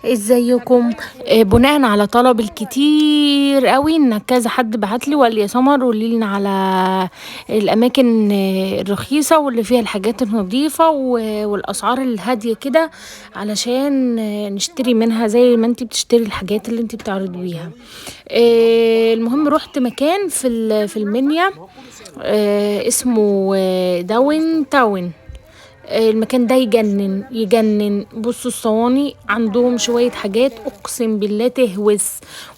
ازيكم؟ بناء على طلب الكتير قوي ان كذا حد بعت لي وقال لي يا سمر قولي لنا على الاماكن الرخيصه واللي فيها الحاجات النظيفه والاسعار الهاديه كده، علشان نشتري منها زي ما انتي بتشتري الحاجات اللي انتي بتعرضيها. المهم رحت مكان في المنيا، اسمه داون تاون. المكان ده يجنن يجنن. بصوا الصواني عندهم شوية حاجات اقسم بالله تهوس،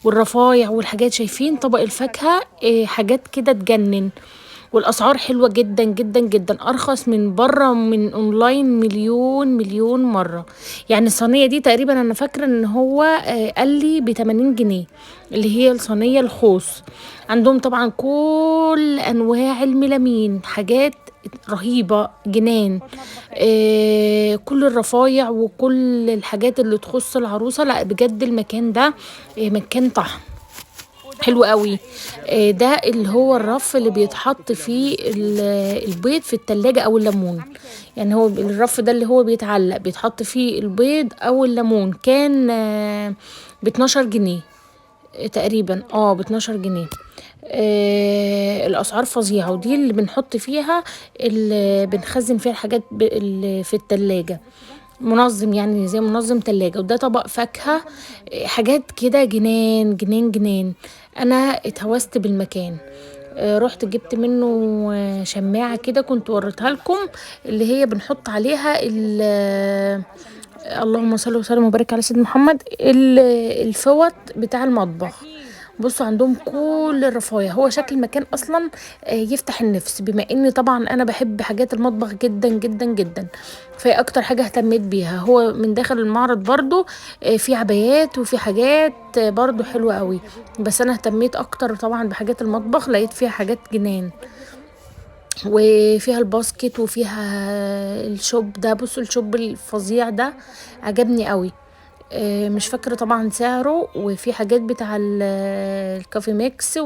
والرفايع والحاجات، شايفين طبق الفاكهة، حاجات كده تجنن. والاسعار حلوة جدا جدا جدا، ارخص من بره من اونلاين مليون مليون مرة. يعني الصينية دي تقريبا انا فاكرة ان هو قال لي ب80 جنيه، اللي هي الصينية الخوص. عندهم طبعا كل انواع الميلامين، حاجات رهيبة جنان. كل الرفايع وكل الحاجات اللي تخص العروسة. لا بجد المكان ده مكان طحن حلو قوي. ده اللي هو الرف اللي بيتحط فيه البيض في التلاجة او الليمون. يعني هو الرف ده اللي هو بيتعلق بيتحط فيه البيض او الليمون. كان ب12 جنيه تقريبا، ب12 جنيه. الاسعار فظيعه، ودي اللي بنحط فيها، اللي بنخزن فيها الحاجات اللي في التلاجة. منظم يعني زي منظم تلاجة. وده طبق فاكهة، حاجات كده جنان جنان جنان. انا اتهوست بالمكان. رحت جبت منه شماعة كده كنت وريتها لكم، اللي هي بنحط عليها اللهم صل وسلم وبارك على سيدنا محمد، الفوط بتاع المطبخ. بصوا عندهم كل الرفاية. هو شكل المكان اصلا يفتح النفس، بما اني طبعا انا بحب حاجات المطبخ جدا جدا جدا. فهي اكتر حاجة اهتميت بيها. هو من داخل المعرض برضو في عبايات وفي حاجات برضو حلوة قوي، بس انا اهتميت اكتر طبعا بحاجات المطبخ، لقيت فيها حاجات جنان. وفيها الباسكت وفيها الشوب ده. بصوا الشوب الفظيع ده عجبني قوي. مش فاكرة طبعا سعره. وفي حاجات بتاع الكافي ميكس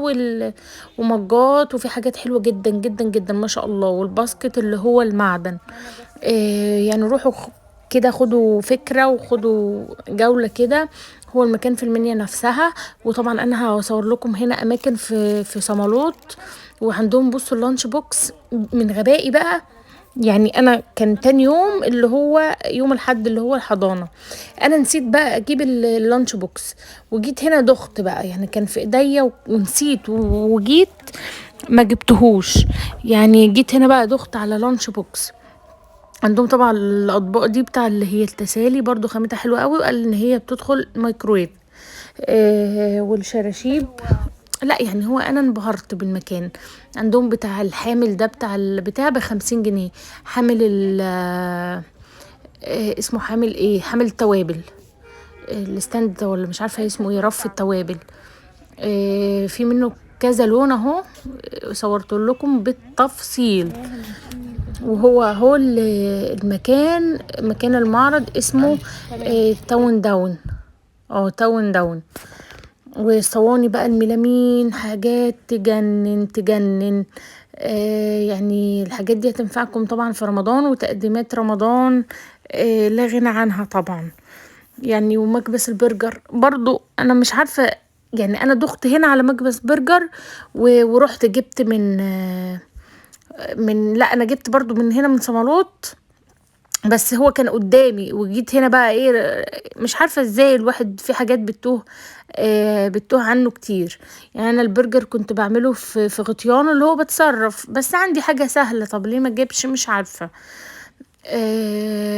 ومجات، وفي حاجات حلوة جدا جدا جدا ما شاء الله. والباسكت اللي هو المعدن. يعني روحوا كده خدوا فكرة وخدوا جولة كده. هو المكان في المنيا نفسها. وطبعا انا هصور لكم هنا اماكن في صمالوت. وعندهم بصوا اللانش بوكس من غبائي بقى. يعني انا كان تاني يوم اللي هو يوم الحد اللي هو الحضانة، انا نسيت بقى اجيب اللانش بوكس. وجيت هنا دخت بقى، يعني كان في ايديا ونسيت وجيت ما جبتهوش. يعني جيت هنا بقى دخت على لانش بوكس. عندهم طبعا الاطباق دي بتاع اللي هي التسالي برضو خامتها حلوه قوي، وقال ان هي بتدخل مايكرويف. والشراشيب. لا يعني هو انا انبهرت بالمكان. عندهم بتاع الحامل ده بتاع البتاع ب50 جنيه. حامل اسمه حامل ايه، حامل التوابل. الستاند ده ولا مش عارفه اسمه ايه، رف التوابل. في منه كذا لون اهو. صورت لكم بالتفصيل. وهو المكان، مكان المعرض اسمه تاون داون. تاون داون. والصواني بقى الميلامين حاجات تجنن تجنن. يعني الحاجات دي هتنفعكم طبعا في رمضان وتقديمات رمضان. لا غنى عنها طبعا. يعني ومكبس البرجر برضو انا مش عارفة. يعني انا دخت هنا على مكبس برجر ورحت جبت لا انا جبت برضو من هنا من صمالوت. بس هو كان قدامي وجيت هنا بقى ايه، مش عارفة ازاي الواحد في حاجات بتوه عنه كتير. يعني انا البرجر كنت بعمله في غطيان اللي هو بتصرف، بس عندي حاجة سهلة، طب ليه ما جيبش مش عارفة.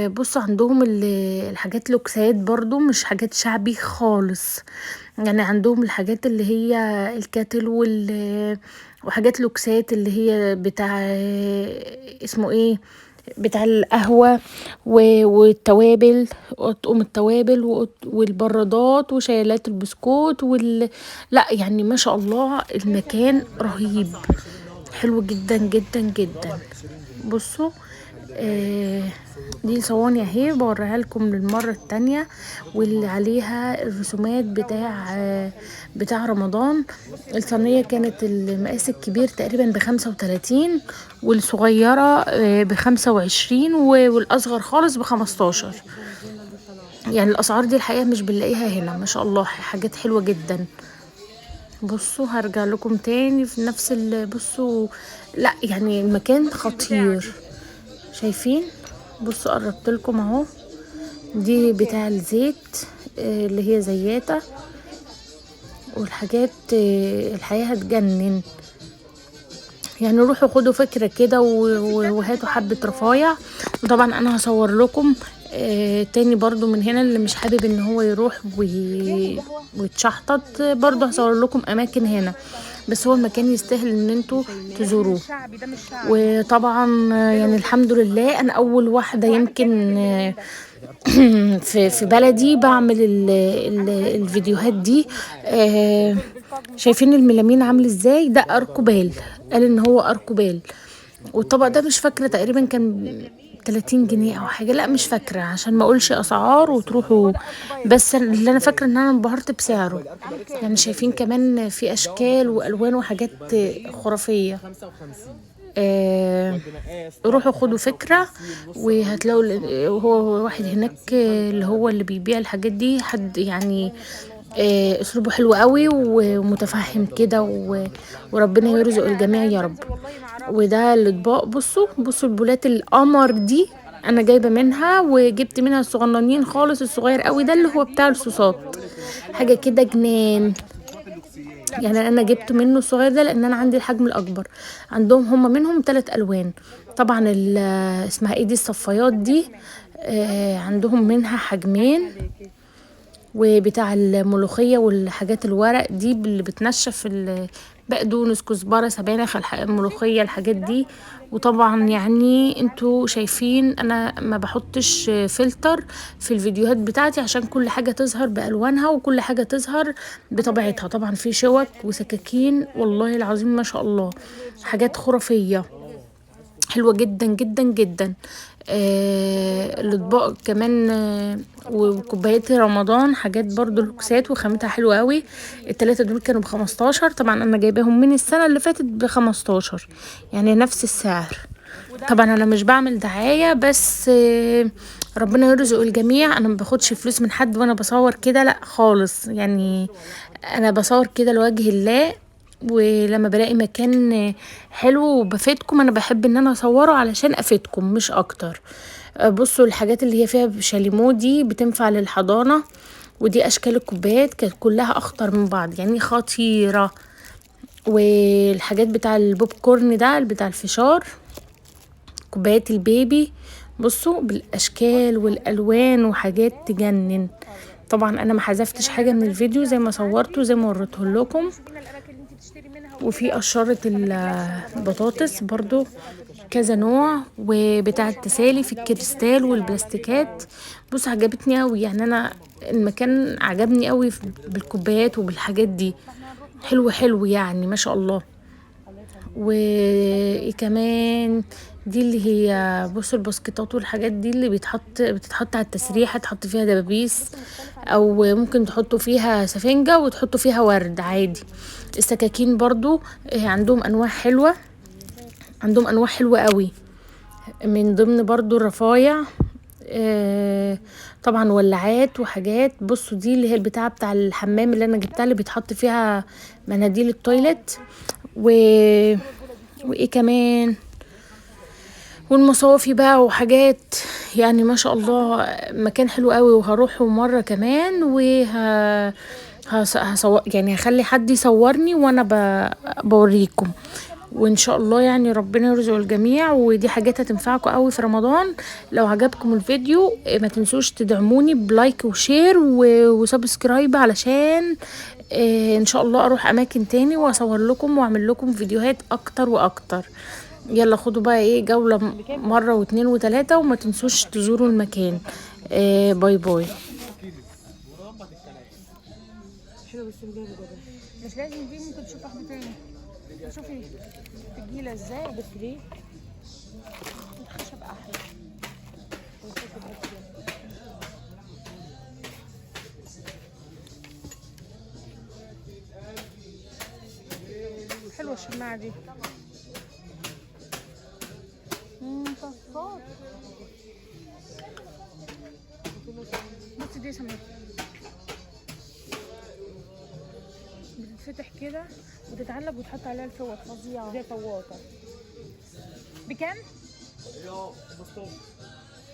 بصوا عندهم الحاجات لوكسات برضو، مش حاجات شعبي خالص. يعني عندهم الحاجات اللي هي الكاتل وحاجات لوكسات اللي هي بتاع اسمه ايه، بتاع القهوة والتوابل، وأطقم التوابل والبرادات وشيلات البسكوت لا يعني ما شاء الله المكان رهيب، حلو جدا جدا جدا. بصوا آه دي صواني اهي بوريها لكم للمرة التانية، واللي عليها الرسومات بتاع رمضان. الصينية كانت المقاس الكبير تقريبا ب35، والصغيرة ب25، والأصغر خالص ب15. يعني الاسعار دي الحقيقه مش بنلاقيها هنا، ما شاء الله حاجات حلوه جدا. بصوا هرجع لكم تاني في نفس بصوا، لا يعني المكان خطير. شايفين؟ بصوا قربت لكم اهو، دي بتاع الزيت اللي هي زياتة والحاجات الحقيقة هتجنن. يعني روحوا خدوا فكرة كده وهاتوا حبة رفايع. وطبعا انا هصور لكم تاني برضو من هنا، اللي مش حابب ان هو يروح ويتشحطط برضو هصور لكم اماكن هنا، بس هو المكان يستاهل ان انتوا تزوروه. وطبعا يعني الحمد لله انا اول واحدة يمكن في بلدي بعمل الفيديوهات دي. شايفين الميلامين عامل ازاي؟ ده اركوبال، قال ان هو اركوبال. والطبق ده مش فاكره تقريبا كان 30 جنيه او حاجه، لا مش فاكره عشان ما اقولش اسعار وتروحوا، بس اللي انا فاكره ان انا انبهرت بسعره. يعني شايفين كمان في اشكال والوان وحاجات خرافيه. روحوا خدوا فكرة وهتلاقوا هو واحد هناك اللي هو اللي بيبيع الحاجات دي، حد يعني اسلوبه حلو قوي ومتفهم كده وربنا يرزق الجميع يا رب. وده الاطباق، بصوا البولات القمر دي انا جايبه منها، وجبت منها الصغننين خالص، الصغير قوي ده اللي هو بتاع الصوصات، حاجه كده جنان. يعني انا جبت منه الصغير ده لان انا عندي الحجم الاكبر، عندهم هم منهم 3 الوان. طبعا اسمها ايه دي الصفايات دي، عندهم منها حجمين. وبتاع الملوخيه والحاجات الورق دي اللي بتنشف بقدونس كزبره سبانخ الملوخيه الحاجات دي. وطبعا يعني انتوا شايفين انا ما بحطش فلتر في الفيديوهات بتاعتي عشان كل حاجه تظهر بالوانها وكل حاجه تظهر بطبيعتها. طبعا في شوك وسكاكين والله العظيم ما شاء الله حاجات خرافيه حلوة جدا جدا جدا. الاطباق كمان وكوبايات رمضان حاجات برضو لوكسات وخامتها حلوة قوي. ال3 دول كانوا ب15، طبعا انا جايباهم من السنة اللي فاتت ب15، يعني نفس السعر. طبعا انا مش بعمل دعاية، بس ربنا يرزق الجميع. انا ما باخدش فلوس من حد وانا بصور كده، لا خالص، يعني انا بصور كده لوجه الله. ولما بلاقي مكان حلو وبفيدكم انا بحب ان انا اصوره علشان افيدكم مش اكتر. بصوا الحاجات اللي هي فيها شاليمو دي بتنفع للحضانة. ودي اشكال الكوبايات كانت كلها اخطر من بعض، يعني خطيرة. والحاجات بتاع البوب كورن ده بتاع الفشار، كوبايات البيبي بصوا بالاشكال والالوان وحاجات تجنن. طبعا انا ما حذفتش حاجه من الفيديو زي ما صورته زي ما وريته لكم. وفي قشرة البطاطس برضو كذا نوع، وبتاع التسالي في الكريستال والبلاستيكات. بص عجبتني اوي، يعني انا المكان عجبني اوي بالكوبايات وبالحاجات دي، حلو حلو يعني ما شاء الله. وايه كمان دي اللي هي بصوا الباسكتات والحاجات دي اللي بتتحط على التسريحه، تحط فيها دبابيس او ممكن تحطوا فيها سفنجه وتحطوا فيها ورد عادي. السكاكين برضو عندهم انواع حلوه، عندهم انواع حلوه قوي. من ضمن برضو الرفايع طبعا ولعات وحاجات. بصوا دي اللي هي البتاعه بتاع الحمام اللي انا جبتها اللي بيتحط فيها مناديل التويلت وايه كمان والمصافي بقى وحاجات. يعني ما شاء الله مكان حلو قوي، وهروحه مرة كمان يعني هخلي حد يصورني وانا بوريكم. وان شاء الله يعني ربنا يرزق الجميع، ودي حاجات هتنفعكم قوي في رمضان. لو عجبكم الفيديو ما تنسوش تدعموني بلايك وشير وسبسكرايب علشان ان شاء الله اروح اماكن تاني واصور لكم واعمل لكم فيديوهات اكتر واكتر. يلا خدوا بقى ايه جولة مرة واتنين وتلاتة، وما تنسوش تزوروا المكان. باي باي. مش لازم دي، ممكن تشوف واحدة تاني. شوفي تجيلة ازاي، بس دي الخشب احلى. حلوة الشماعة دي. طفات بص دي سمك بتتفتح كده وتتعلق وتحط عليها الفوط، فظيعة. دي فواطه. بكام؟ ايوه مصطفى.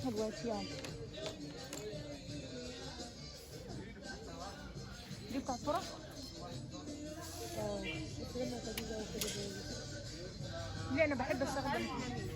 دلوقتي يعني دي بتاعت فرح. اه بس لما تجيبها وكده ليه انا بحب استخدم